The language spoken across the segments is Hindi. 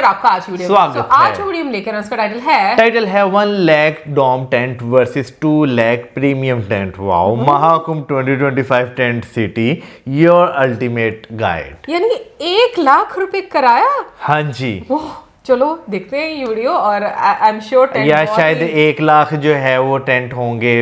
आपका आज वीडियो स्वागत आज है। जो वीडियो हम लेकर आए, उसका टाइटल है 1 lakh dome tent versus 2 lakh premium tent. Wow, Mahakumbh 2025 tent city, your ultimate guide. यानी 1 लाख रुपए कराया। हाँ जी, ओह, चलो देखते हैं ये वीडियो और आई एम श्योर टेंट या शायद 1 लाख जो है वो टेंट होंगे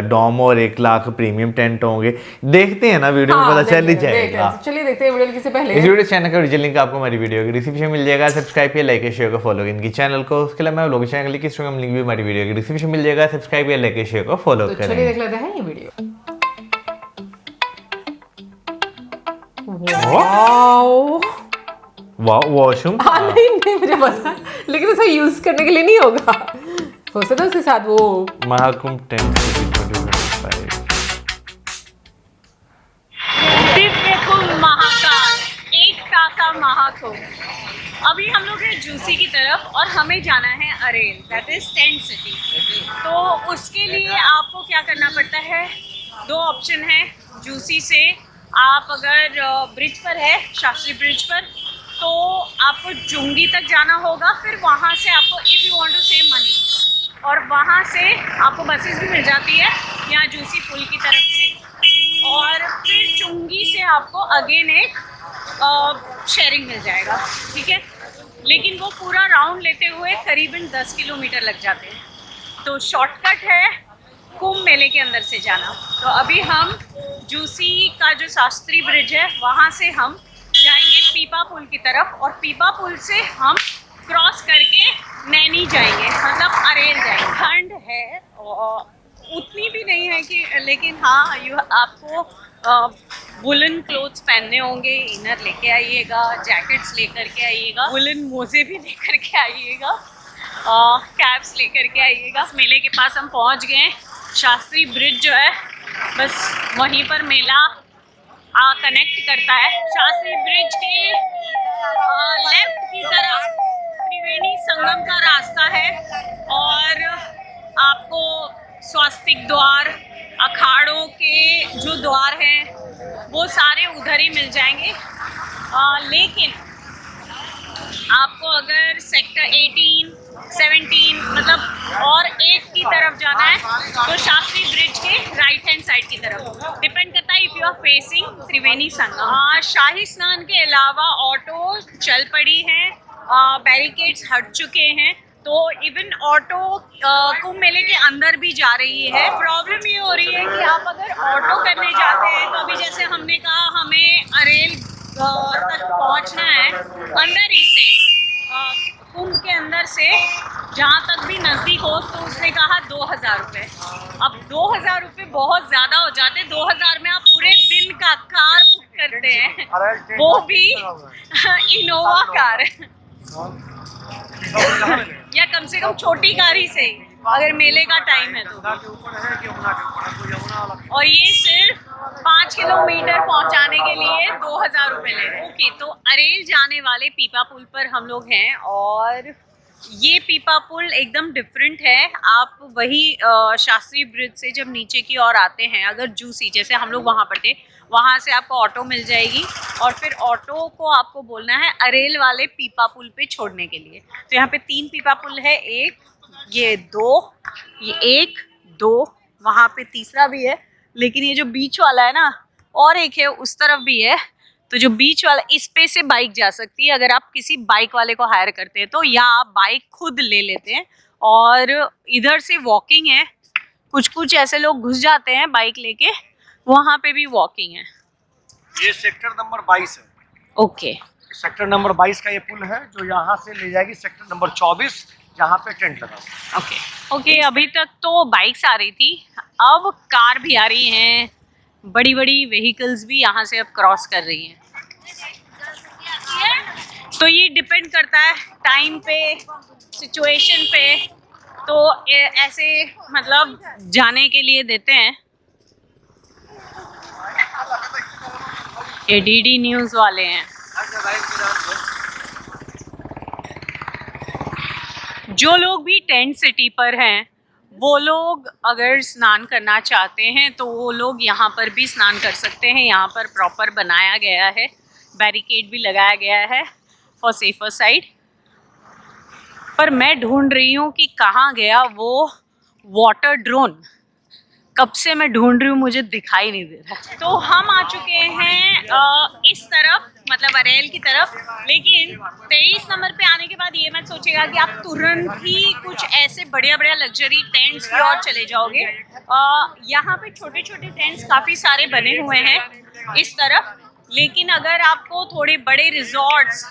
डॉम और 1 लाख प्रीमियम टेंट होंगे। देखते हैं ना, वीडियो में पता चल ही जाएगा। चलिए देखते हैं वीडियो किसी पहले इस वीडियो चैनल का ओरिजिनल लिंक आपको हमारी वीडियो की डिस्क्रिप्शन मिल जाएगा। सब्सक्राइब किया, लाइक शेयर को फॉलो इनकी चैनल को। उसके अलावा मैं लोकेशन का लिंक इंस्टाग्राम लिंक भी हमारी वीडियो की डिस्क्रिप्शन मिल जाएगा। सब्सक्राइब किया, लाइक शेयर को फॉलो तो करें। चलिए देख लेते हैं ये वीडियो। Wow, washroom. हाँ नहीं मुझे पता, लेकिन उसे यूज करने के लिए नहीं होगा। हो सकता है उसके साथ वो महाकुंभ टेंट सिटी 2025। दिव्य कुंभ महाकाल, एकता का महाकुंभ। अभी हम लोग हैं जूसी की तरफ और हमें जाना है aryl, that is tent city. तो उसके लिए आपको क्या करना पड़ता है, 2 ऑप्शन है। जूसी से आप अगर ब्रिज पर है, शास्त्री ब्रिज पर, तो आपको जुंगी तक जाना होगा। फिर वहाँ से आपको if you want to save money, और वहाँ से आपको बसेस भी मिल जाती है यहाँ जूसी पुल की तरफ से, और फिर चुंगी से आपको अगेन एक शेयरिंग मिल जाएगा, ठीक है। लेकिन वो पूरा राउंड लेते हुए करीबन 10 किलोमीटर लग जाते हैं। तो शॉर्टकट है कुंभ मेले के अंदर से जाना। तो अभी हम जूसी का जो शास्त्री ब्रिज है वहाँ से हम जाएंगे पीपा पुल की तरफ, और पीपा पुल से हम क्रॉस करके नैनी जाएंगे, मतलब अरेल जाएंगे। ठंड है उतनी भी नहीं है कि, लेकिन हाँ आपको वुलन क्लोथ्स पहनने होंगे। इनर लेके आइएगा, जैकेट्स लेकर के आइएगा, वुलन मोजे भी लेकर के आइएगा, कैप्स लेकर के आइएगा। मेले के पास हम पहुंच गए। शास्त्री ब्रिज जो है बस वहीं पर मेला कनेक्ट करता है। शास्त्री ब्रिज के लेफ्ट की तरफ त्रिवेणी संगम का रास्ता है, और आपको स्वास्तिक द्वार, अखाड़ों के जो द्वार हैं वो सारे उधर ही मिल जाएंगे। लेकिन आपको अगर सेक्टर 18, 17 मतलब और 8 की तरफ जाना है तो शास्त्री ब्रिज के राइट हैंड साइड की तरफ, डिपेंड करता है if you are facing Triveni Sangam. शाही स्नान के अलावा ऑटो चल पड़ी हैं, बैरिकेड्स हट चुके हैं, तो इवन ऑटो कुंभ मेले के अंदर भी जा रही है। प्रॉब्लम ये हो रही है कि आप अगर ऑटो करने जाते हैं तो अभी जैसे हमने कहा हमें अरेल तक पहुंचना है अंदर ही से, कुंभ के अंदर से, जहाँ तक भी नज़दीक हो। तो उसने कहा 2000 रुपये। अब 2000 रुपये बहुत ज़्यादा हो जाते। 2000 में आप पूरे दिन का कार बुक करते हैं, वो भी इनोवा कार या कम से कम छोटी कार ही सही, अगर मेले का टाइम है तो। और ये सिर्फ 5 किलोमीटर पहुंचाने के लिए 2000 रुपये ले रहे हैं। ओके, तो अरेल जाने वाले पीपा पुल पर हम लोग हैं, और ये पीपा पुल एकदम डिफरेंट है। आप वही शास्त्री ब्रिज से जब नीचे की ओर आते हैं, अगर जूसी जैसे हम लोग वहाँ पर थे, वहाँ से आपको ऑटो मिल जाएगी, और फिर ऑटो को आपको बोलना है अरेल वाले पीपा पुल पे छोड़ने के लिए। तो यहाँ पे 3 पीपा पुल है, एक ये 2, ये 1 2, वहाँ पे तीसरा भी है, लेकिन ये जो बीच वाला है ना, और एक है उस तरफ भी है। तो जो बीच वाला, इस पे से बाइक जा सकती है अगर आप किसी बाइक वाले को हायर करते हैं तो, या आप बाइक खुद ले लेते हैं। और इधर से वॉकिंग है, कुछ ऐसे लोग घुस जाते हैं बाइक लेके, वहाँ पे भी वॉकिंग है। ये सेक्टर नंबर 22 है। ओके, सेक्टर नंबर 22 का ये पुल है जो यहाँ से ले जाएगी सेक्टर नंबर 24, जहाँ पे टेंट लगा। ओके, अभी तक तो बाइक्स आ रही थी, अब कार भी आ रही हैं, बड़ी बड़ी व्हीकल्स भी यहाँ से अब क्रॉस कर रही हैं। तो ये डिपेंड करता है टाइम पे, सिचुएशन पे। तो ऐसे मतलब जाने के लिए देते हैं। ये डीडी न्यूज़ वाले हैं। जो लोग भी टेंट सिटी पर हैं वो लोग अगर स्नान करना चाहते हैं तो वो लोग यहाँ पर भी स्नान कर सकते हैं। यहाँ पर प्रॉपर बनाया गया है, बैरिकेड भी लगाया गया है फॉर सेफर साइड। पर मैं ढूंढ रही हूँ कि कहाँ गया वो वाटर ड्रोन। कब से मैं ढूंढ रही हूँ, मुझे दिखाई नहीं दे रहा। तो हम आ चुके हैं इस तरफ, मतलब अरेल की तरफ। लेकिन 23 नंबर पे आने के बाद ये मत सोचेगा कि आप तुरंत ही कुछ ऐसे बढ़िया बढ़िया लग्जरी टेंट्स की ओर चले जाओगे। यहाँ पे छोटे छोटे टेंट्स काफ़ी सारे बने हुए हैं इस तरफ। लेकिन अगर आपको थोड़े बड़े रिजॉर्ट्स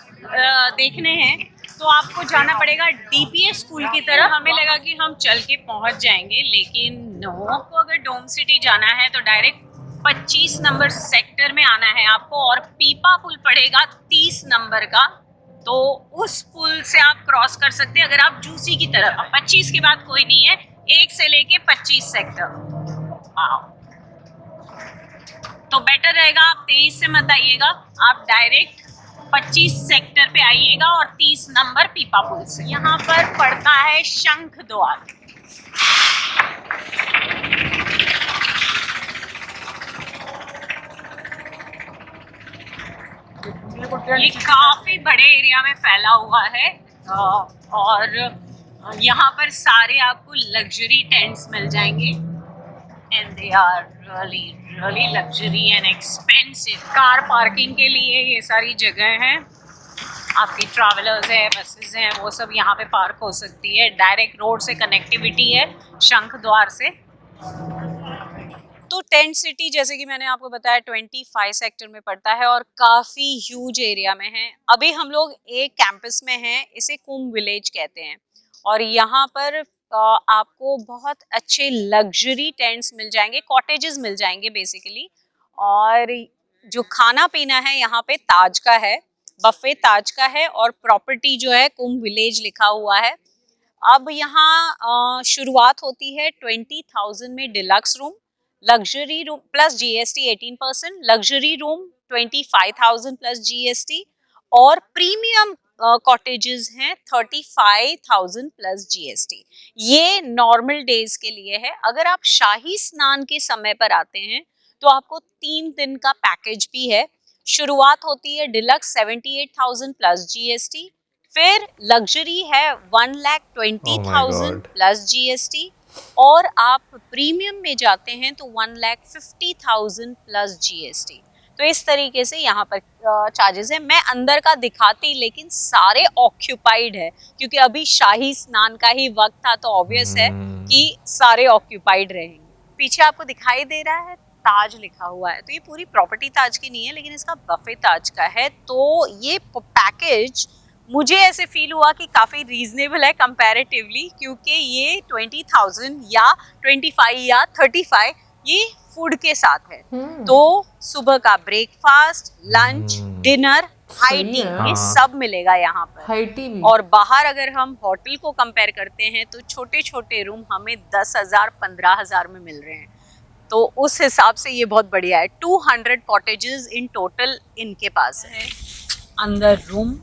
देखने हैं तो आपको जाना पड़ेगा डीपीएस स्कूल की तरफ। हमें लगा कि हम चल के पहुंच जाएंगे, लेकिन नो। आपको अगर डोम सिटी जाना है तो डायरेक्ट 25 नंबर सेक्टर में आना है आपको, और पीपा पुल पड़ेगा 30 नंबर का। तो उस पुल से आप क्रॉस कर सकते हैं अगर आप जूसी की तरफ। 25 के बाद कोई नहीं है, 1 से लेके 25 सेक्टर। तो बेटर रहेगा आप 23 से मत आइएगा, आप डायरेक्ट 25 सेक्टर पे आइएगा और 30 नंबर पीपा पुल से। यहाँ पर पड़ता है शंख द्वार। ये काफी बड़े एरिया में फैला हुआ है और यहाँ पर सारे आपको लग्जरी टेंट्स मिल जाएंगे। And they are really luxury and expensive. Car parking के लिए ये सारी जगह हैं। आपकी ट्रैवलर्स है, बसेस हैं, वो सब यहाँ पे पार्क हो सकती है। डायरेक्ट रोड से कनेक्टिविटी है शंख द्वार से। तो टेंट सिटी जैसे कि मैंने आपको बताया 25 सेक्टर में पड़ता है और काफ़ी ह्यूज एरिया में है। अभी हम लोग एक कैंपस में हैं, इसे कुंभ विलेज कहते हैं। और यहाँ पर आपको बहुत अच्छे लग्जरी टेंट्स मिल जाएंगे, कॉटेजेस मिल जाएंगे बेसिकली। और जो खाना पीना है यहाँ पे ताज का है, बफे ताज का है, और प्रॉपर्टी जो है कुंभ विलेज लिखा हुआ है। अब यहाँ शुरुआत होती है 20,000 में deluxe room, luxury room plus GST 18%, luxury room 25,000 plus GST, और प्रीमियम कॉटेजेस हैं 35,000 प्लस जीएसटी। ये नॉर्मल डेज के लिए है। अगर आप शाही स्नान के समय पर आते हैं तो आपको 3 दिन का पैकेज भी है। शुरुआत होती है डिलक्स 78,000 प्लस जीएसटी, फिर लग्जरी है 1,20,000 प्लस जीएसटी, और आप प्रीमियम में जाते हैं तो 1,50,000 प्लस जीएसटी। तो इस तरीके से यहाँ पर चार्जेस है। मैं अंदर का दिखाती, लेकिन सारे ऑक्यूपाइड है क्योंकि अभी शाही स्नान का ही वक्त था, तो ऑब्वियस है कि सारे ऑक्यूपाइड रहेंगे। पीछे आपको दिखाई दे रहा है ताज लिखा हुआ है, तो ये पूरी प्रॉपर्टी ताज की नहीं है, लेकिन इसका बफे ताज का है। तो ये पैकेज मुझे ऐसे फील हुआ कि काफ़ी रीजनेबल है कंपैरेटिवली, क्योंकि ये 20,000 या 25 या 35 ये फूड के साथ है। तो सुबह का breakfast, lunch, dinner, high tea, ये सब मिलेगा यहाँ पर। हाई टी भी। और बाहर अगर हम होटल को कंपेयर करते हैं तो छोटे छोटे रूम हमें 10,000 15,000 में मिल रहे हैं। तो उस हिसाब से ये बहुत बढ़िया है। 200 कॉटेजेस इन टोटल इनके पास है। अंदर रूम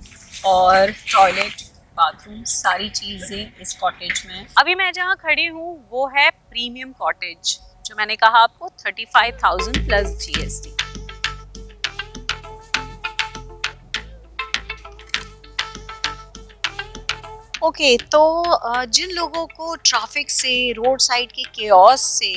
और टॉयलेट, बाथरूम, सारी चीज़ें इस कॉटेज में। अभी मैं जहाँ खड़ी हूँ वो है प्रीमियम कॉटेज, जो मैंने कहा आपको 35,000 प्लस जीएसटी। ओके, तो जिन लोगों को ट्रैफिक से, रोड साइड के केओस से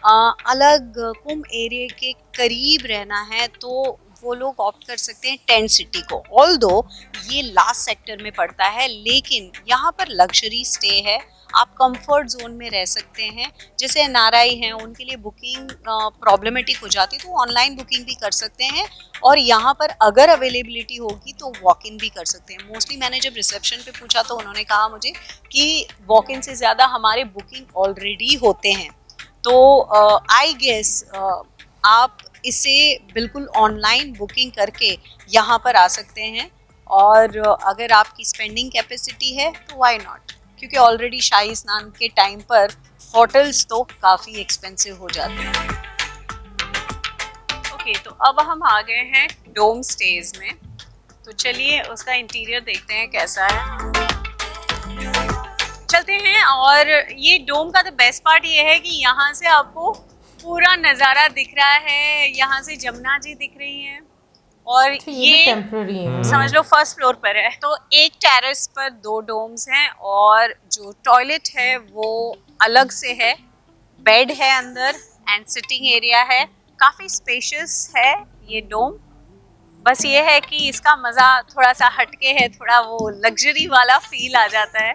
अलग कुंभ एरिया के करीब रहना है, तो वो लोग ऑप्ट कर सकते हैं टेंट सिटी को। ऑल्दो ये लास्ट सेक्टर में पड़ता है, लेकिन यहाँ पर लग्जरी स्टे है, आप कंफर्ट जोन में रह सकते हैं। जैसे एनआरआई हैं, उनके लिए बुकिंग प्रॉब्लमेटिक हो जाती है, तो ऑनलाइन बुकिंग भी कर सकते हैं। और यहाँ पर अगर अवेलेबिलिटी होगी तो वॉक इन भी कर सकते हैं। मोस्टली मैंने जब रिसेप्शन पे पूछा तो उन्होंने कहा मुझे कि वॉक इन से ज़्यादा हमारे बुकिंग ऑलरेडी होते हैं। तो आई गेस आप इसे बिल्कुल ऑनलाइन बुकिंग करके यहाँ पर आ सकते हैं। और अगर आपकी स्पेंडिंग कैपेसिटी है तो व्हाई नॉट, क्योंकि ऑलरेडी शाही स्नान के टाइम पर होटल्स तो काफ़ी एक्सपेंसिव हो जाते हैं। ओके, तो अब हम आ गए हैं डोम स्टेज में, तो चलिए उसका इंटीरियर देखते हैं कैसा है। चलते हैं। और ये डोम का तो बेस्ट पार्ट ये है कि यहाँ से आपको पूरा नज़ारा दिख रहा है। यहाँ से जमुना जी दिख रही हैं और ये ये टेम्पररी है। समझ लो फर्स्ट फ्लोर पर है। तो एक टेरेस पर 2 डोम्स हैं और जो टॉयलेट है वो अलग से है, बेड है अंदर एंड सिटिंग एरिया है। काफ़ी स्पेशियस है ये डोम। बस ये है कि इसका मज़ा थोड़ा सा हटके है, थोड़ा वो लग्जरी वाला फील आ जाता है।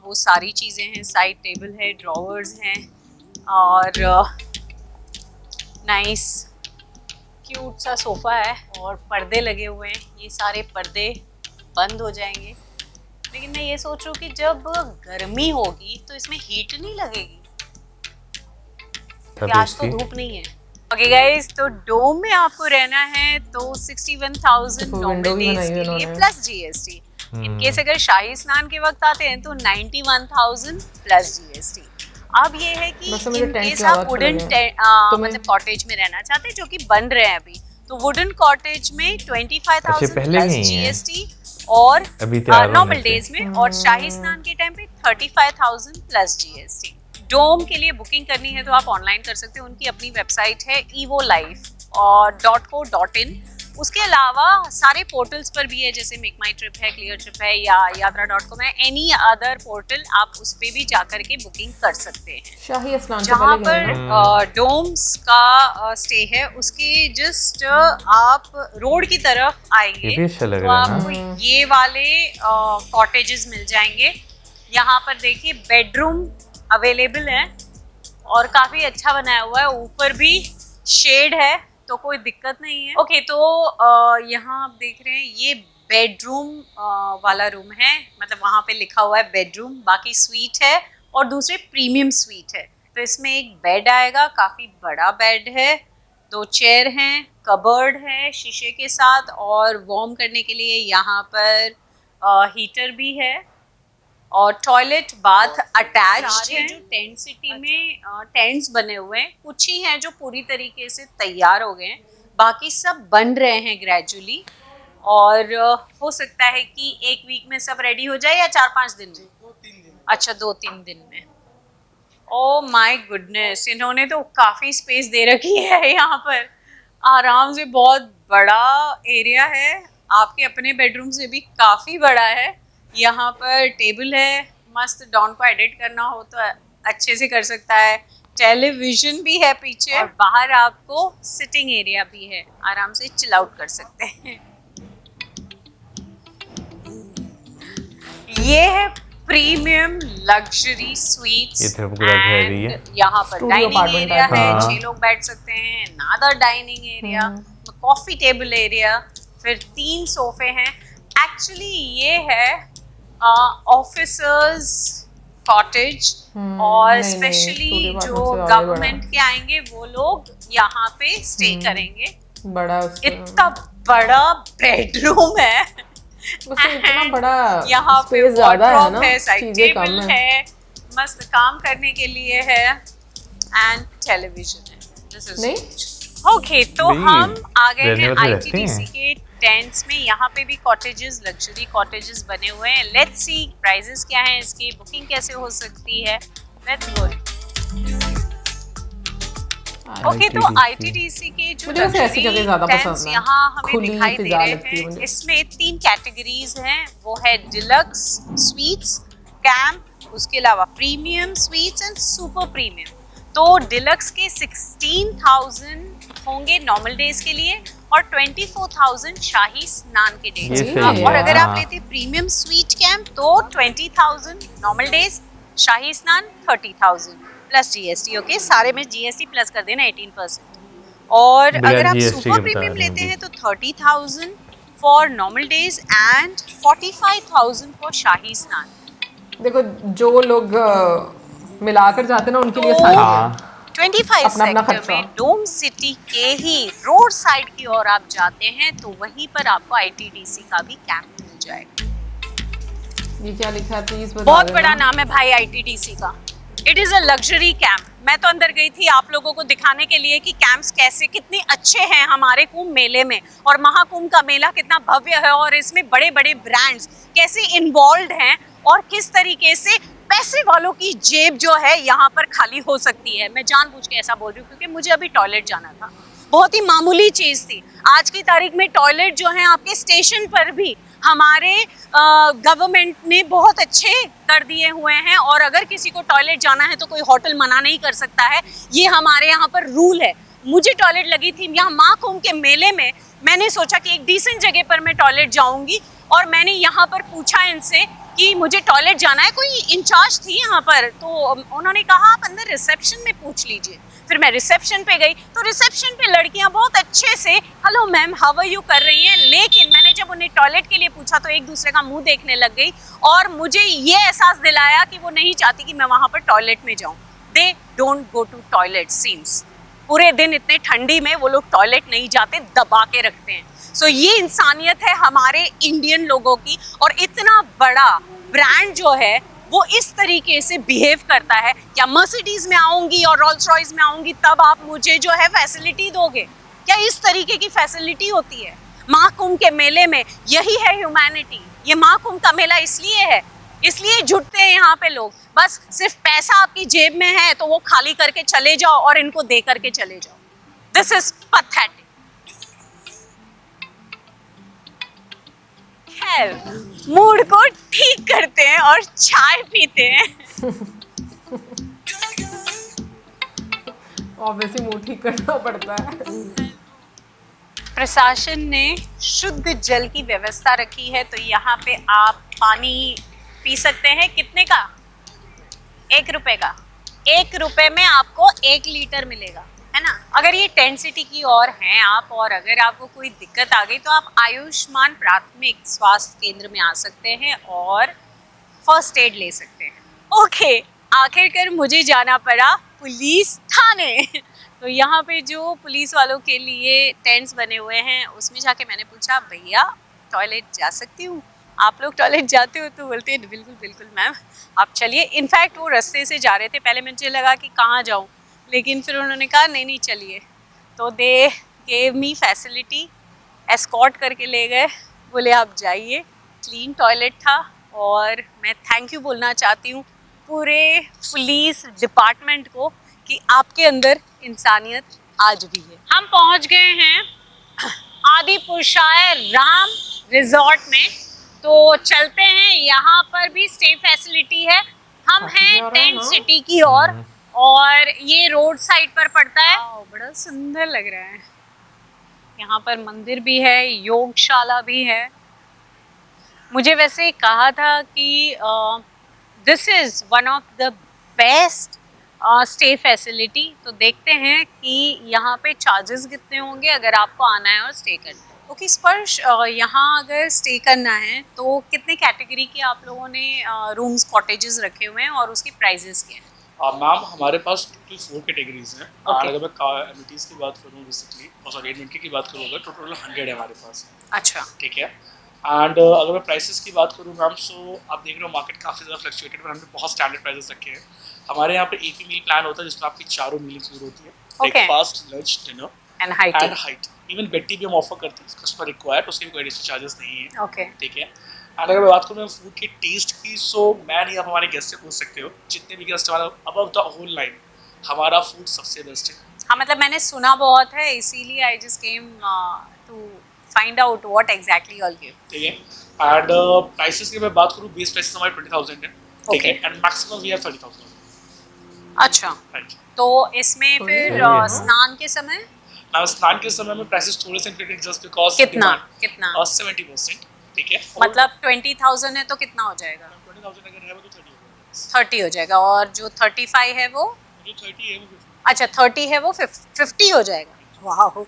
वो सारी चीज़ें हैं, साइड टेबल है, ड्रॉवर्स हैं और नाइस क्यूट सा सोफा है और पर्दे लगे हुए हैं। ये सारे पर्दे बंद हो जाएंगे, लेकिन मैं ये सोच रही हूँ कि जब गर्मी होगी तो इसमें हीट नहीं लगेगी। आज तो धूप नहीं है। ओके गाइस, तो डोम में आपको रहना है तो 61,000 नॉर्मल डेज के लिए प्लस जीएसटी। इन केस अगर शाही स्नान के वक्त आते हैं तो 91,000 प्लस जीएसटी। अब ये है कि इन केस आप वुडन मतलब कॉटेज में रहना चाहते हैं जो कि बन रहे हैं अभी, तो वुडन कॉटेज में 25,000 प्लस जीएसटी और नॉर्मल डेज में, और शाही स्नान के टाइम पे 35,000 प्लस जीएसटी। डोम के लिए बुकिंग करनी है तो आप ऑनलाइन कर सकते हैं। उनकी अपनी वेबसाइट है evolife.co.in। उसके अलावा सारे पोर्टल्स पर भी है, जैसे मेक माई ट्रिप है, क्लियर ट्रिप है या यात्रा.com है। एनी अदर पोर्टल आप उस पे भी जाकर के बुकिंग कर सकते हैं। शाही स्नान जहाँ पर डोम्स का स्टे है उसके जस्ट आप रोड की तरफ आएंगे तो आपको ये वाले कॉटेजेस मिल जाएंगे। यहाँ पर देखिए बेडरूम अवेलेबल है और काफी अच्छा बनाया हुआ है, ऊपर भी शेड है तो कोई दिक्कत नहीं है। ओके, तो यहाँ आप देख रहे हैं ये बेडरूम वाला रूम है, मतलब वहाँ पे लिखा हुआ है बेडरूम, बाकी स्वीट है और दूसरे प्रीमियम स्वीट है। तो इसमें एक बेड आएगा, काफ़ी बड़ा बेड है, 2 चेयर हैं, कबर्ड है शीशे के साथ और वार्म करने के लिए यहाँ पर हीटर भी है और टॉयलेट बाथ अटैच्ड है। जो टेंट सिटी में टेंट्स बने हुए हैं, कुछ ही हैं जो पूरी तरीके से तैयार हो गए हैं, बाकी सब बन रहे हैं ग्रेजुअली और हो सकता है कि 1 वीक में सब रेडी हो जाए या 4-5 दिन में। 2-3 दिन। अच्छा, 2-3 दिन में। ओह माय गुडनेस, इन्होंने तो काफ़ी स्पेस दे रखी है यहाँ पर, आराम से बहुत बड़ा एरिया है, आपके अपने बेडरूम से भी काफ़ी बड़ा है। यहाँ पर टेबल है, मस्त डॉन को एडिट करना हो तो अच्छे से कर सकता है। टेलीविजन भी है पीछे और बाहर आपको सिटिंग एरिया भी है, आराम से चिल आउट कर सकते हैं। ये है प्रीमियम लग्जरी स्वीट्स एंड यहाँ पर डाइनिंग एरिया है, 6 लोग बैठ सकते हैं, another dining area, coffee table area, फिर 3 सोफे हैं। एक्चुअली ये है ऑफिसर्स कॉटेज और स्पेशली जो गवर्नमेंट के आएंगे वो लोग यहाँ पे स्टे करेंगे। बड़ा इतना बड़ा बेडरूम है, इतना बड़ा यहाँ पे वार्डरोब है, साइड टेबल है, मस्त काम करने के लिए है एंड टेलीविजन है। दिस इज ओके, तो हम आ गए हैं आईटीडीसी के टेंट्स में। यहाँ पे भी कॉटेजेस, लग्जरी कॉटेजेस बने हुए हैं। लेट्स सी प्राइसेस क्या हैं इसकी, बुकिंग कैसे हो सकती है। Let's go. ओके, तो आईटीडीसी के जो लग्जरी टेंट्स यहाँ हमें दिखाई दे रहे हैं, इसमें 3 कैटेगरीज हैं, वो है डिलक्स स्वीट्स, कैंप, उसके अलावा premium sweets and super premium. तो डिलक्स के 16,000 होंगे नॉर्मल डेज के लिए और 24,000 शाही स्नान के डेज। और अगर आप लेते प्रीमियम स्वीट कैंप तो 20,000 नॉर्मल डेज, शाही स्नान 30,000 प्लस जीएसटी। ओके, सारे में जीएसटी प्लस कर देना 18%। और अगर आप सुपर प्रीमियम लेते हैं तो 30,000 for normal days and 45,000 for शाही स्नान। देखो जो लोग मिलाकर जाते हैं ना उनके लिए सारी 25 सेक्टर में डोम सिटी के ही रोड साइड की ओर आप जाते हैं तो वहीं पर आपको आईटीडीसी का भी कैंप मिल जाएगा। ये क्या लिखा है प्लीज बता। बहुत बड़ा नाम है भाई आईटीडीसी का। It is a luxury camp. मैं तो अंदर गई थी आप लोगों को दिखाने के लिए कि कैंप्स कैसे कितने अच्छे हैं हमारे कुंभ मेले में, और महाकुंभ का मेला कितना भव्य है और इसमें बड़े बड़े ब्रांड्स कैसे इन्वॉल्व हैं और किस तरीके से पैसे वालों की जेब जो है यहाँ पर खाली हो सकती है। मैं जानबूझ के ऐसा बोल रही हूँ क्योंकि मुझे अभी टॉयलेट जाना था। बहुत ही मामूली चीज़ थी। आज की तारीख में टॉयलेट जो है आपके स्टेशन पर भी हमारे गवर्नमेंट ने बहुत अच्छे कर दिए हुए हैं, और अगर किसी को टॉयलेट जाना है तो कोई होटल मना नहीं कर सकता है, ये हमारे यहाँ पर रूल है। मुझे टॉयलेट लगी थी यहाँ महाकुंभ के मेले में, मैंने सोचा कि एक डिसेंट जगह पर मैं टॉयलेट जाऊँगी, और मैंने यहाँ पर पूछा इनसे कि मुझे टॉयलेट जाना है, कोई इंचार्ज थी यहाँ पर, तो उन्होंने कहा आप अंदर रिसेप्शन में पूछ लीजिए। फिर मैं रिसेप्शन पे गई तो रिसेप्शन पे लड़कियां बहुत अच्छे से hello ma'am how are you कर रही हैं, लेकिन मैंने जब उन्हें टॉयलेट के लिए पूछा तो एक दूसरे का मुंह देखने लग गई, और मुझे ये एहसास दिलाया कि वो नहीं चाहती कि मैं वहाँ पर टॉयलेट में जाऊँ। They don't go to toilet seems. पूरे दिन इतने ठंडी में वो लोग टॉयलेट नहीं जाते, दबा के रखते हैं। सो ये इंसानियत है हमारे इंडियन लोगों की, और इतना बड़ा ब्रांड जो है वो इस तरीके से बिहेव करता है। क्या मर्सिडीज में आऊंगी और रोल्स रॉयस में आऊंगी तब आप मुझे जो है फैसिलिटी दोगे? क्या इस तरीके की फैसिलिटी होती है? महाकुंभ के मेले में यही है ह्यूमैनिटी। ये महाकुंभ का मेला इसलिए है, इसलिए जुटते हैं यहाँ पे लोग। बस सिर्फ पैसा आपकी जेब में है तो वो खाली करके चले जाओ और इनको दे करके चले जाओ। This is pathetic. मूड को ठीक करते हैं और चाय पीते हैं। ऑब्वियसली मुंह ठीक करना पड़ता है। प्रशासन ने शुद्ध जल की व्यवस्था रखी है, तो यहाँ पे आप पानी पी सकते हैं। कितने का? 1 रुपए का। 1 रुपए में आपको 1 लीटर मिलेगा, है ना। अगर ये टेंट सिटी की ओर हैं आप, और अगर आपको कोई दिक्कत आ गई तो आप आयुष्मान प्राथमिक स्वास्थ्य केंद्र में आ सकते हैं और फर्स्ट एड ले सकते हैं। ओके, आखिरकार मुझे जाना पड़ा पुलिस थाने। तो यहाँ पे जो पुलिस वालों के लिए टेंट्स बने हुए हैं उसमें जाके मैंने पूछा भैया टॉयलेट जा सकती हूँ? आप लोग टॉयलेट जाते हो? तो बोलते हैं बिल्कुल बिल्कुल मैम आप चलिए। इनफैक्ट वो रास्ते से जा रहे थे, पहले मुझे लगा कि कहाँ जाऊँ, लेकिन फिर उन्होंने कहा नहीं नहीं चलिए। तो they gave me facility, escort करके ले गए, बोले आप जाइए। क्लीन टॉयलेट था, और मैं थैंक यू बोलना चाहती हूँ पूरे पुलिस डिपार्टमेंट को कि आपके अंदर इंसानियत आज भी है। हम पहुँच गए हैं आदिपुर शायर राम रिजॉर्ट में, तो चलते हैं। यहाँ पर भी स्टे फैसिलिटी है। हम हैं टेंट सिटी की ओर, और ये रोड साइड पर पड़ता है। बड़ा सुंदर लग रहा है। यहाँ पर मंदिर भी है, योगशाला भी है। मुझे वैसे कहा था कि this is one of the best stay facility. तो देखते हैं कि यहाँ पे चार्जेस कितने होंगे अगर आपको आना है और स्टे करना है। ओके स्पर्श, यहाँ अगर स्टे करना है तो कितने कैटेगरी के आप लोगों ने रूम्स कॉटेजेस रखे हुए हैं और उसके प्राइजेस क्या हैं? मैम हमारे पास टोटल 4 कैटेगरीज हैं। अगर मैं एमिनिटीज़ की बात करूँ बेसिकली, और सॉरी एडमिटी की बात करूँ, अगर टोटल 100 है हमारे पास। अच्छा, ठीक है। एंड अगर मैं प्राइसेस की बात करूँ मैम, सो आप देख रहे हो मार्केट काफ़ी ज़्यादा फ्लक्चुएटेड, पर हमने बहुत स्टैंडर्ड प्राइसेस रखे हैं। हमारे यहाँ पे एक ही मील प्लान होता है जिसमें आपकी 4 मील इंक्लूड होती है, breakfast, lunch, dinner and height. Even बेटी भी हम ऑफर करते हैं, कस्टमर रिक्वायर्ड, उसके भी कोई एडिशनल चार्जेस नहीं है। ओके, ठीक है। एंड अगर मैं बात करूँ फूड के टेस्ट की, सो मैं नहीं, आप हमारे गेस्ट से पूछ सकते हो, जितने भी गेस्ट हमारा अबव द होल लाइन हमारा फूड सबसे बेस्ट है। हाँ, मतलब मैंने सुना बहुत है, इसीलिए I just came to find out what exactly you all give. ठीक है। एंड प्राइसेस की मैं बात करूँ, बेस प्राइसेस हमारे 20,000 है। ठीक है। And maximum we have 30,000। अच्छा, तो इसमें फिर स्नान के समय? स्नान के समय में प्राइसेस थोड़े से इंक्रीज जस्ट बिकॉज कितना 70%। ठीक है। मतलब 20,000 है तो कितना हो जाएगा? 20,000 अगर है वो तो 30 हो जाएगा। 30 हो जाएगा, और जो 35 है वो? जो 30 है वो 50। अच्छा, 30 है वो 50 हो जाएगा। वाह, वो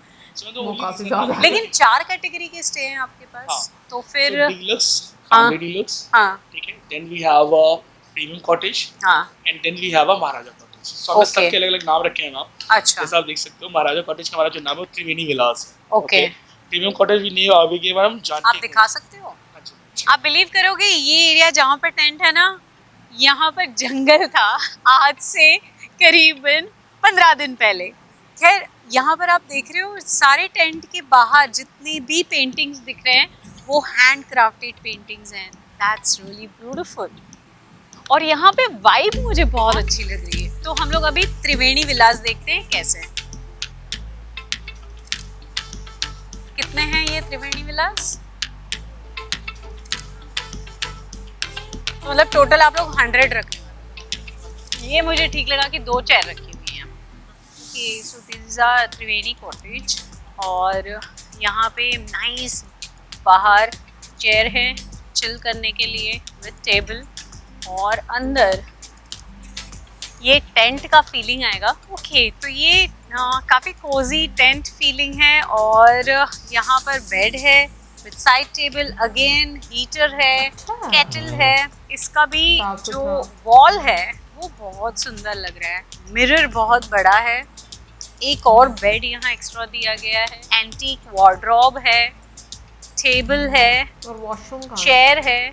काफी ज्यादा। लेकिन 4 कैटेगरी के स्टे हैं आपके पास। हाँ। तो फिर डीलक्स, फैमिली डीलक्स। हाँ, ठीक है। Then we have a premium cottage, हाँ, and then we have a Maharaja cottage. So हमने सबके अलग-अलग नाम रखे हैं मैम। अच्छा, जैसा आप देख सकते हो, महाराजा कॉटेज का हमारा जो नाम है त्रिवेणी विलास। ओके। प्रीमियम कॉटेज भी नेम अभी के बारे में जानते आप दिखा सकते हो? आप बिलीव करोगे ये एरिया जहाँ पर टेंट है ना, यहाँ पर जंगल था आज से करीबन 15 दिन पहले। खैर, यहाँ पर आप देख रहे हो सारे टेंट के बाहर जितनी भी पेंटिंग्स दिख रहे हैं वो हैंड क्राफ्टेड पेंटिंग्स हैं। That's really beautiful. और यहाँ पे वाइब मुझे बहुत अच्छी लग रही है। तो हम लोग अभी त्रिवेणी विलास देखते हैं कैसे है। कितने हैं ये त्रिवेणी विलास? तो मतलब टोटल आप लोग 100 रखें। ये मुझे ठीक लगा कि 2 चेयर रखी हुई हैं। Okay, so this are Triveni cottage और यहाँ पे नाइस बाहर चेयर है चिल करने के लिए विद टेबल, और अंदर ये टेंट का फीलिंग आएगा। ओके, तो ये काफ़ी कोजी टेंट फीलिंग है, और यहाँ पर बेड है with side table, again heater है, केटल है। इसका भी जो वॉल है वो बहुत सुंदर लग रहा है, मिरर बहुत बड़ा है, एक और बेड यहाँ एक्स्ट्रा दिया गया है, एंटीक वार्डरोब है, टेबल है और वॉशरूम का चेयर है,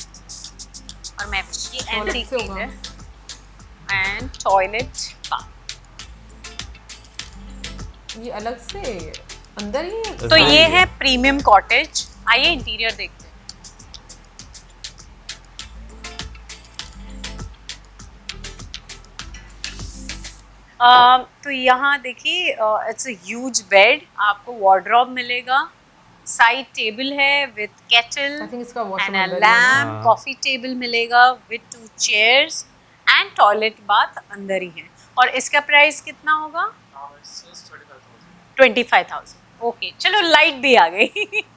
और मैं ये एंटीक पीस है एंड टॉयलेट। ये अलग से अंदर ही है। तो ये है प्रीमियम कॉटेज। आइए इंटीरियर देखते हैं। तो यहाँ देखिए इट्स अ ह्यूज बेड, आपको वार्डरोब मिलेगा, साइड टेबल है विद केटल आई थिंक इसका एंड वॉशरूम अ अंदर ही है ना? लैम्प, कॉफी टेबल मिलेगा with 2 chairs and toilet bath अंदर ही है। और इसका प्राइस कितना होगा? 25,000। ओके, चलो लाइट भी आ गई।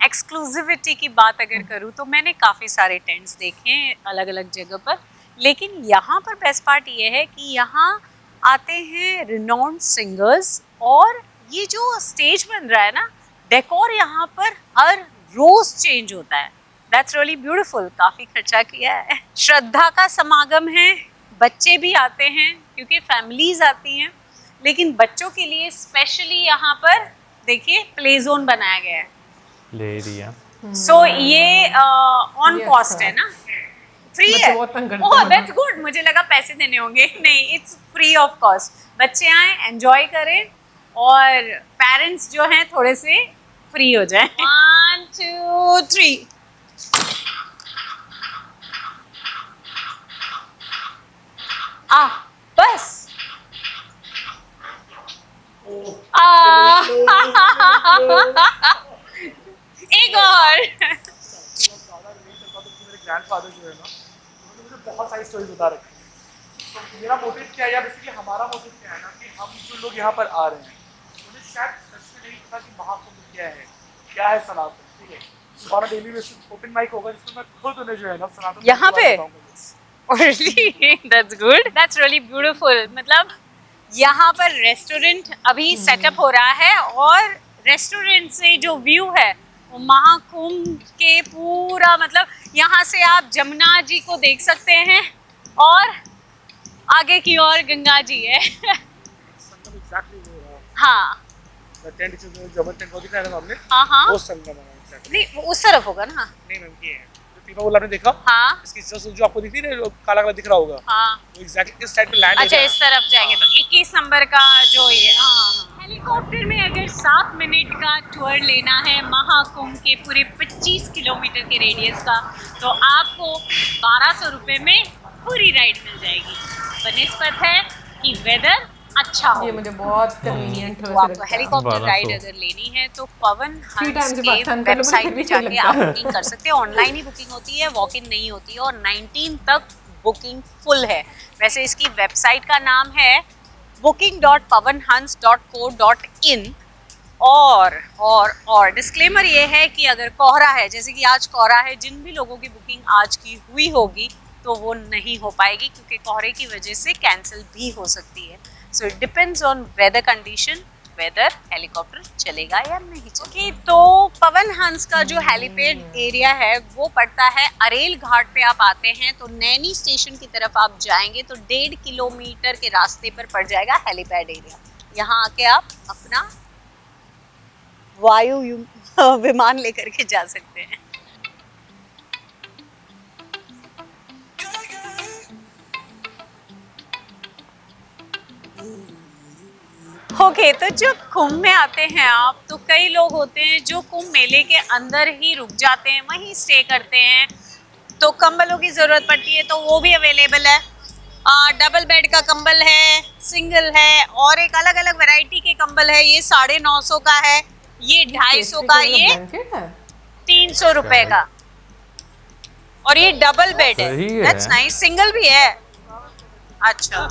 एक्सक्लूसिविटी की बात अगर करूँ तो मैंने काफ़ी सारे टेंट्स देखे हैं अलग अलग जगह पर, लेकिन यहाँ पर बेस्ट पार्ट ये है कि यहाँ आते हैं रिनोन्ड सिंगर्स, और ये जो स्टेज बन रहा है ना, डेकोर यहाँ पर हर रोज चेंज होता है। That's really beautiful. काफ़ी खर्चा किया है। श्रद्धा का समागम है, बच्चे भी आते हैं क्योंकि फैमिलीज आती हैं, लेकिन बच्चों के लिए स्पेशली यहाँ पर देखिए प्ले जोन बनाया गया है। ले रिया सो ये ऑन कॉस्ट है ना, फ्री है। बहुत तंग करते ओह हैं। दैट्स गुड, मुझे लगा पैसे देने होंगे। नहीं, इट्स फ्री ऑफ कॉस्ट। बच्चे आए, एंजॉय करें, और पेरेंट्स जो हैं थोड़े से फ्री हो जाएं। 1 2 3 बस एक और। मेरे ग्रैंडफादर जो है ना, उन्होंने मुझे बहुत सारी स्टोरीज बता रखी हैं। तो मेरा मोटिव क्या है, या बेसिकली हमारा मोटिव क्या है ना, कि हम जो लोग यहाँ पर आ रहे हैं उन्हें शायद सच में नहीं पता कि महाकुंभ क्या है सनातन। ठीक है, हमारा डेली बेसिस ओपन माइक होगा जिसमें मैं खुद उन्हें जो है ना सनातन यहाँ पे? बताऊंगा। Really? That's good. That's really beautiful. मतलब यहाँ पर रेस्टोरेंट अभी सेटअप हो रहा है, और रेस्टोरेंट से जो व्यू है वो महाकुंभ के पूरा, मतलब यहाँ से आप जमुना जी को देख सकते हैं, और आगे की ओर गंगा जी है। संगम एग्जैक्टली वो रहा। हाँ टेंट जो जबल टेंट वो दिखाया था ना हमने, हाँ वो संगम है एग्जैक्टली। नहीं, वो उस तरफ होगा ना। नहीं मैम, ये है जो पीपा बोला आपने देखा, हाँ इसकी जो आपको दिखती है ना, काला काला दिख रहा होगा, हाँ, वो एग्जैक्टली इस साइड पे लैंड अच्छा इस तरफ जाएंगे तो 21 नंबर का जो ये। हाँ, हेलीकॉप्टर में अगर 7 मिनट का टूर लेना है महाकुंभ के पूरे 25 किलोमीटर के रेडियस का, तो आपको 1200 रुपये में पूरी राइड मिल जाएगी, बनिस्बत है कि वेदर अच्छा हो। ये मुझे बहुत कन्वीनियंट तो आपको हेलीकॉप्टर राइड अगर लेनी है तो पवन हंस के वेबसाइट पे जाके आप बुकिंग कर सकते हैं। ऑनलाइन ही बुकिंग होती है, वॉक इन नहीं होती है, और 19 तक बुकिंग फुल है। वैसे इसकी वेबसाइट का नाम है booking.pavanhans.co.in। और डिस्क्लेमर ये है कि अगर कोहरा है, जैसे कि आज कोहरा है, जिन भी लोगों की बुकिंग आज की हुई होगी तो वो नहीं हो पाएगी, क्योंकि कोहरे की वजह से कैंसिल भी हो सकती है। So it depends on weather condition, whether helicopter चलेगा या नहीं चलेगा। तो पवन हंस का जो हेलीपैड एरिया है वो पड़ता है अरेल घाट पे। आप आते हैं तो नैनी स्टेशन की तरफ आप जाएंगे तो 1.5 किलोमीटर के रास्ते पर पड़ जाएगा हेलीपैड एरिया। यहाँ आके आप अपना वायु विमान लेकर के जा सकते हैं। ओके, तो जब कुंभ में आते हैं आप तो कई लोग होते हैं जो कुंभ मेले के अंदर ही रुक जाते हैं, वहीं स्टे करते हैं, तो कंबलों की ज़रूरत पड़ती है, तो वो भी अवेलेबल है। डबल बेड का कंबल है, सिंगल है, और एक अलग अलग वैरायटी के कंबल है। ये 950 का है, ये 250 का, ये ब्लैंकेट है 300 रुपए का। और ये डबल बेड है, सही है। That's nice. सिंगल भी है। अच्छा,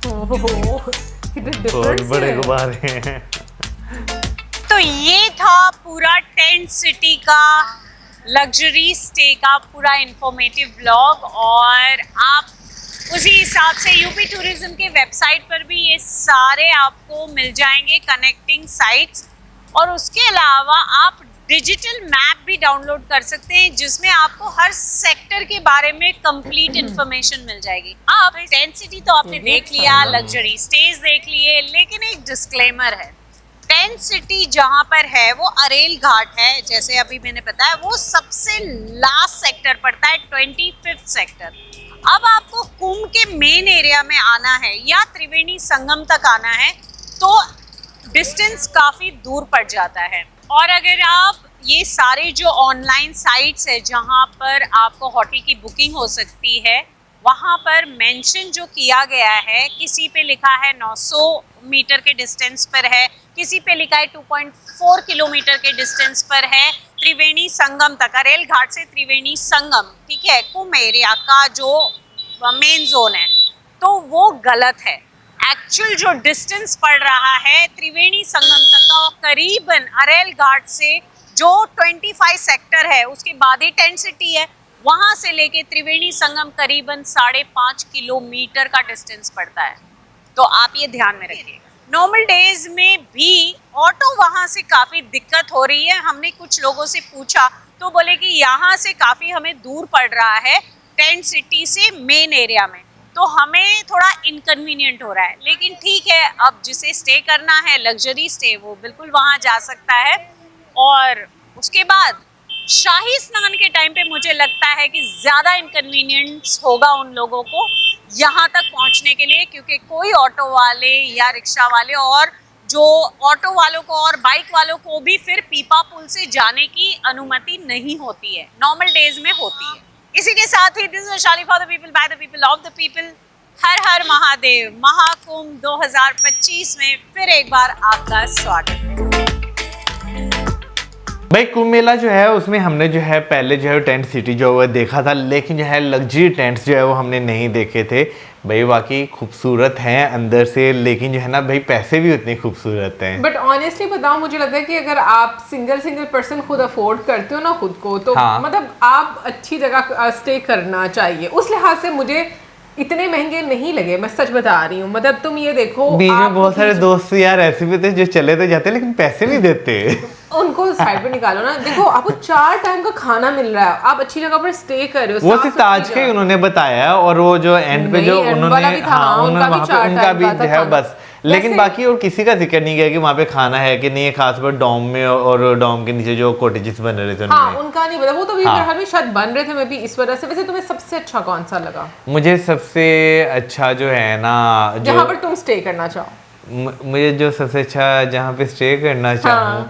ओहो, कितने बहुत डिफरेंट बड़े गुब्बारे हैं। तो ये था पूरा टेंट सिटी का लग्जरी स्टे का पूरा इंफॉर्मेटिव व्लॉग। और आप उसी हिसाब से यूपी टूरिज्म के वेबसाइट पर भी ये सारे आपको मिल जाएंगे कनेक्टिंग साइट्स। और उसके अलावा आप डिजिटल मैप भी डाउनलोड कर सकते हैं जिसमें आपको हर सेक्टर के बारे में कंप्लीट इंफॉर्मेशन मिल जाएगी। अब टेंट सिटी तो आपने देख लिया, लग्जरी स्टेज देख लिए, लेकिन एक डिस्क्लेमर है। टेंट सिटी जहां पर है वो अरेल घाट है, जैसे अभी मैंने बताया, वो सबसे लास्ट सेक्टर पड़ता है, 25th सेक्टर। अब आपको कुंभ के मेन एरिया में आना है या त्रिवेणी संगम तक आना है तो डिस्टेंस काफ़ी दूर पड़ जाता है। और अगर आप ये सारे जो ऑनलाइन साइट्स है जहाँ पर आपको होटल की बुकिंग हो सकती है, वहाँ पर मेंशन जो किया गया है, किसी पे लिखा है 900 मीटर के डिस्टेंस पर है, किसी पे लिखा है 2.4 किलोमीटर के डिस्टेंस पर है त्रिवेणी संगम तक, अरेल घाट से त्रिवेणी संगम, ठीक है, कुंभ एरिया का जो मेन जोन है, तो वो गलत है। एक्चुअल जो डिस्टेंस पड़ रहा है त्रिवेणी संगम तक का, करीबन अरेल घाट से जो 25 सेक्टर है उसके बाद ही टेंट सिटी है, वहां से लेके त्रिवेणी संगम करीबन 5.5 किलोमीटर का डिस्टेंस पड़ता है। तो आप ये ध्यान में रखिए। नॉर्मल डेज में भी ऑटो वहां से काफ़ी दिक्कत हो रही है। हमने कुछ लोगों से पूछा तो बोले कि यहाँ से काफ़ी हमें दूर पड़ रहा है टेंट सिटी से मेन एरिया में, तो हमें थोड़ा इनकन्वीनियंट हो रहा है। लेकिन ठीक है, अब जिसे स्टे करना है लग्जरी स्टे, वो बिल्कुल वहाँ जा सकता है। और उसके बाद शाही स्नान के टाइम पे मुझे लगता है कि ज़्यादा इनकन्वीनियंस होगा उन लोगों को यहाँ तक पहुँचने के लिए, क्योंकि कोई ऑटो वाले या रिक्शा वाले, और जो ऑटो वालों को और बाइक वालों को भी फिर पीपा पुल से जाने की अनुमति नहीं होती है, नॉर्मल डेज में होती है। इसी के साथ ही this is Vaishali for the people by the people of the people. हर हर महादेव। महाकुंभ 2025 में फिर एक बार आपका स्वागत है। भाई कुंभ मेला जो है उसमें हमने जो है पहले जो है टेंट सिटी जो है देखा था, लेकिन जो है लग्जरी टेंट्स जो है वो हमने नहीं देखे थे। भाई वाकई खूबसूरत हैं अंदर से, लेकिन जो है ना भाई पैसे भी उतने खूबसूरत हैं। बट ऑनेस्टली बताऊं, मुझे लगता है कि अगर आप सिंगल पर्सन खुद अफोर्ड करते हो ना खुद को, तो हाँ। मतलब आप अच्छी जगह स्टे करना चाहिए। उस लिहाज से मुझे इतने महंगे नहीं लगे, मैं सच बता रही हूँ। मतलब तुम ये देखो, बीच में बहुत सारे दोस्त यार ऐसे भी थे जो चले तो जाते लेकिन पैसे नहीं देते। उनको साइड पे निकालो ना। देखो आपको 4 टाइम का खाना मिल रहा है, आप अच्छी जगह पर स्टे कर रहे हो। वो सिर्फ ताज का ही उन्होंने बताया, और वो जो एंड पे जो उन्होंने उनका भी जो है बस, लेकिन बाकी और किसी का जिक्र नहीं किया कि वहाँ पे खाना है कि नहीं है, खासकर डॉम में और डॉम के नीचे जो कॉटेजेस बन रहे थे हाँ, उनका नहीं पता, वो तो हाँ। भी शायद बन रहे थे, मैं भी इस वजह से। वैसे तुम्हें सबसे अच्छा कौन सा लगा? मुझे सबसे अच्छा जो है ना, जहाँ पर तुम स्टे करना चाहो। मुझे जो सबसे अच्छा जहाँ पे स्टे करना चाहूँ,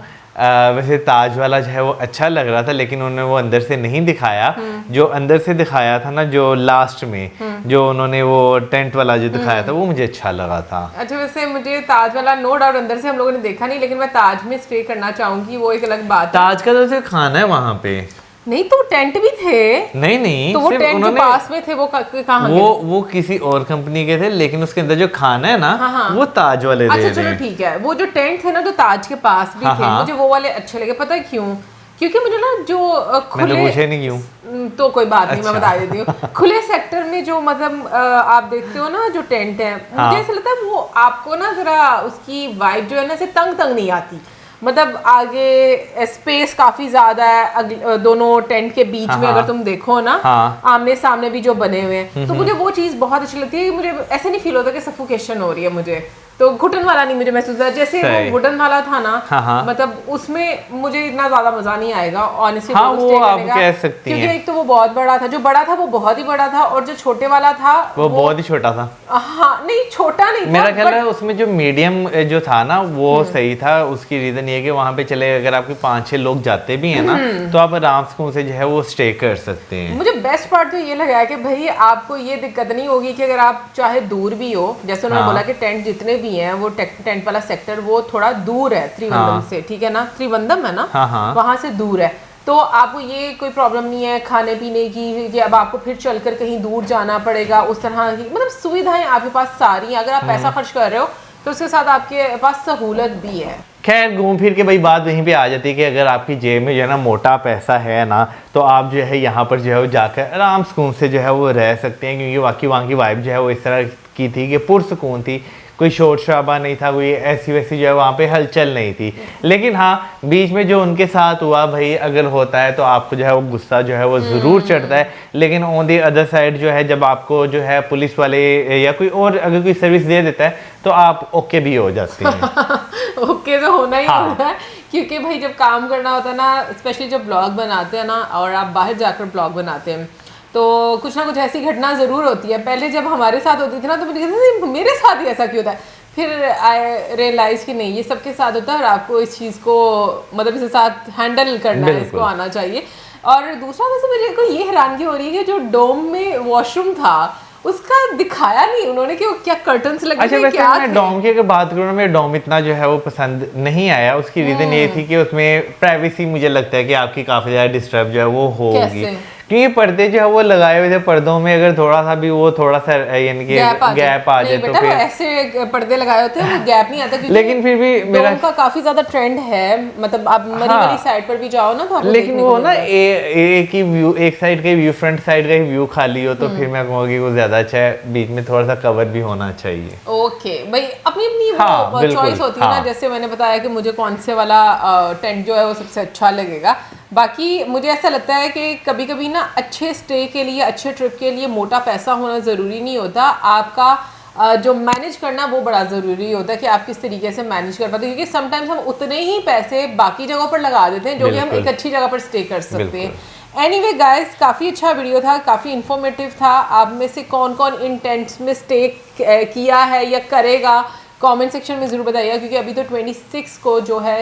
वैसे ताज वाला जो है वो अच्छा लग रहा था, लेकिन उन्होंने वो अंदर से नहीं दिखाया। जो अंदर से दिखाया था ना, जो लास्ट में जो उन्होंने वो टेंट वाला जो दिखाया था, वो मुझे अच्छा लगा था। अच्छा, वैसे मुझे ताज वाला नो डाउट अंदर से हम लोगों ने देखा नहीं, लेकिन मैं ताज में स्टे करना चाहूंगी, वो एक अलग बात है। ताज का तो सिर्फ खाना है वहाँ पे, नहीं तो टेंट भी थे। नहीं तो वो सिर्फ टेंट जो उन्होंने पास में थे वो कहाँ वो किसी और कंपनी के थे, लेकिन उसके अंदर जो खाना है ना, हाँ। वो ताज वाले दे अच्छा रहे चलो हैं। ठीक है, वो जो टेंट थे ना जो ताज के पास भी थे, मुझे वो वाले अच्छे लगे। पता है क्यों? क्योंकि मुझे ना जो मैंने खुले, पूछा नहीं क्यों, तो कोई बात नहीं, मैं अच्छा। बता देती हूँ। खुले सेक्टर में जो मतलब आप देखते हो ना जो टेंट है, मुझे ऐसा लगता है वो आपको ना जरा उसकी वाइब जो है ना, ऐसे तंग नहीं आती। मतलब आगे स्पेस काफी ज्यादा है दोनों टेंट के बीच में, अगर तुम देखो ना आमने सामने भी जो बने हुए हैं, तो मुझे वो चीज बहुत अच्छी लगती है। मुझे ऐसे नहीं फील होता कि सफोकेशन हो रही है मुझे, तो घुटन वाला नहीं मुझे महसूस होता। जैसे वो वुडन वाला था ना, मतलब उसमें मुझे इतना ज्यादा मजा नहीं आएगा ऑनेस्टली। हाँ, वो आप कह सकती हैं, क्योंकि एक तो वो बहुत बड़ा था, जो बड़ा था वो बहुत ही बड़ा था, और जो छोटे वाला था वो बहुत ही छोटा था। हाँ नहीं, छोटा नहीं था, मेरा ख्याल है उसमें जो मीडियम जो था ना वो सही था। उसकी रीजन ये है कि वहाँ पे चले अगर आपके 5-6 लोग जाते भी हैं ना, तो आप आराम से जो है वो स्टे कर सकते हैं। मुझे बेस्ट पार्ट तो ये लगा है कि भाई आपको ये दिक्कत नहीं होगी कि अगर आप चाहे दूर भी हो, जैसे उन्होंने बोला कि टेंट जितने भी हैं वो टेंट वाला सेक्टर वो थोड़ा दूर है त्रिवेंद्रम से, ठीक है ना, त्रिवेंद्रम है ना, वहाँ से दूर है, तो आपको ये कोई प्रॉब्लम नहीं है खाने पीने की कि अब आपको फिर चलकर कहीं दूर जाना पड़ेगा, उस तरह की मतलब सुविधाएं आपके पास सारी हैं। अगर आप पैसा खर्च कर रहे हो तो उसके साथ आपके पास सहूलत भी है। खैर घूम फिर के भाई बात वहीं पे आ जाती है कि अगर आपकी जेब में जो है ना मोटा पैसा है ना, तो आप जो है यहाँ पर जो है वो जाकर आराम सुकून से जो है वो रह सकते हैं, क्योंकि वाकई वहाँ की वाइब जो है वो इस तरह की थी कि पुरसुकून थी, कोई शोर शराबा नहीं था, कोई ऐसी वैसी जो है वहाँ पे हलचल नहीं थी। लेकिन हाँ बीच में जो उनके साथ हुआ भाई अगर होता है तो आपको जो है वो गुस्सा जो है वो ज़रूर चढ़ता है, लेकिन ऑन दी अदर साइड जो है जब आपको जो है पुलिस वाले या कोई और अगर कोई सर्विस दे देता है तो आप ओके भी हो जाती हैं। ओके तो होना ही होता है, क्योंकि भाई जब काम करना होता है ना, स्पेशली जब ब्लॉग बनाते हैं ना और आप बाहर जाकर ब्लॉग बनाते हैं तो कुछ ना कुछ ऐसी घटना ज़रूर होती है। पहले जब हमारे साथ होती थी ना तो मुझे कहते थे मेरे साथ ही ऐसा क्यों होता है, फिर आई रियलाइज़ कि नहीं ये सबके साथ होता है और आपको इस चीज़ को मतलब इसके साथ हैंडल करना है, इसको आना चाहिए। और दूसरा वैसे मेरे को ये हैरानगी हो रही है कि जो डोम में वॉशरूम था उसका दिखाया नहीं उन्होंने कि वो क्या कर्टन्स लगे अच्छा, थे, वैसे क्या मैं डोम की अगर बात करूँ ना, मेरे डोम इतना जो है वो पसंद नहीं आया। उसकी रीज़न ये थी कि उसमें प्राइवेसी मुझे लगता है कि आपकी काफ़ी ज़्यादा डिस्टर्ब जो है वो होगी, क्योंकि पर्दे जो है वो लगाए हुए थे, पर्दों में अगर थोड़ा सा भी वो थोड़ा सा यानी कि गैप आ जाए तो फिर ऐसे पर्दे लगाए होते हैं वो गैप नहीं आता, लेकिन फिर भी मेरा का काफी ज्यादा ट्रेंड है, मतलब आप मरी वाली साइड पर भी जाओ ना तो आपको लेकिन वो ना एक ही व्यू, एक साइड का व्यू, फ्रंट साइड का ही व्यू खाली हो तो फिर मैं कहूँगी वो ज्यादा अच्छा है, बीच में थोड़ा सा कवर भी होना चाहिए। ओके भाई अपनी अपनी चॉइस होती है ना, जैसे मैंने बताया कि मुझे कौन से वाला टेंट जो है वो सबसे अच्छा लगेगा। बाकी मुझे ऐसा लगता है कि कभी कभी ना अच्छे स्टे के लिए, अच्छे ट्रिप के लिए मोटा पैसा होना ज़रूरी नहीं होता, आपका जो मैनेज करना वो बड़ा ज़रूरी होता है कि आप किस तरीके से मैनेज कर पाते हैं, क्योंकि समटाइम्स हम उतने ही पैसे बाकी जगहों पर लगा देते हैं जो कि हम एक अच्छी जगह पर स्टे कर सकते हैं। एनीवे गाइस, काफ़ी अच्छा वीडियो था, काफ़ी इन्फॉर्मेटिव था। आप में से कौन कौन इन टेंट्स में स्टे किया है या करेगा कमेंट सेक्शन में ज़रूर बताइएगा, क्योंकि अभी तो 26 को जो है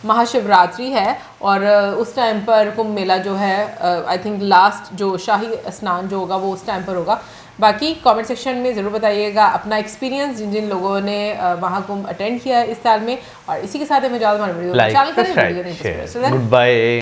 महाशिवरात्रि है और उस टाइम पर कुंभ मेला जो है आई थिंक लास्ट जो शाही स्नान जो होगा वो उस टाइम पर होगा। बाकी कमेंट सेक्शन में ज़रूर बताइएगा अपना एक्सपीरियंस जिन जिन लोगों ने महाकुंभ अटेंड किया है इस साल में। और इसी के साथ हमें ज़्यादा हमारे वीडियो गुड बाय।